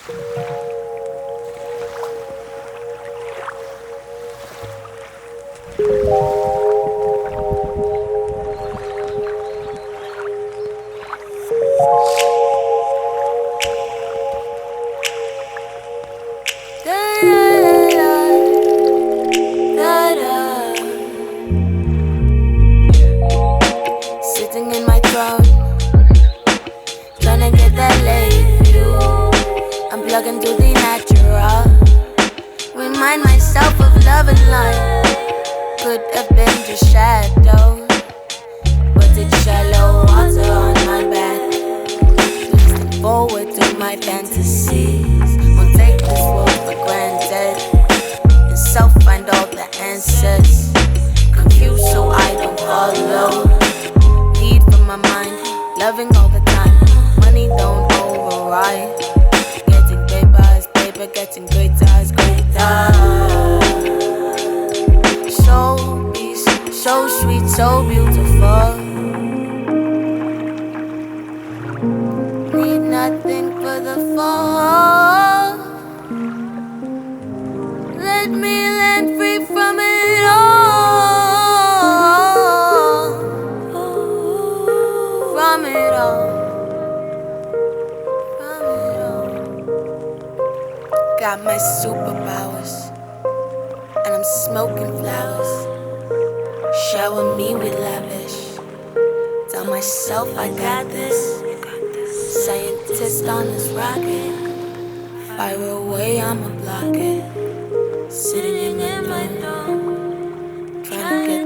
Sitting in my throne, trying to get that late view. I'm plugging to the natural. Remind myself of love and light. Could have been just shadow, but it's shallow water on my back. Looking forward to my fantasies. Won't take this world for granted. And self find all the answers. Confused so I don't follow. Need from my mind, loving all the time. Money don't override. Getting paper is paper, getting greater is greater. So peace, so sweet, so beautiful. Need nothing for the fall. Let me land free from it all. From it all. From it all. Got my superpowers, and I'm smoking flowers. Shower me with lavish. Tell myself I got this. Scientist on this rocket. Fire away, I'ma block it. Sitting in my dome, trying to get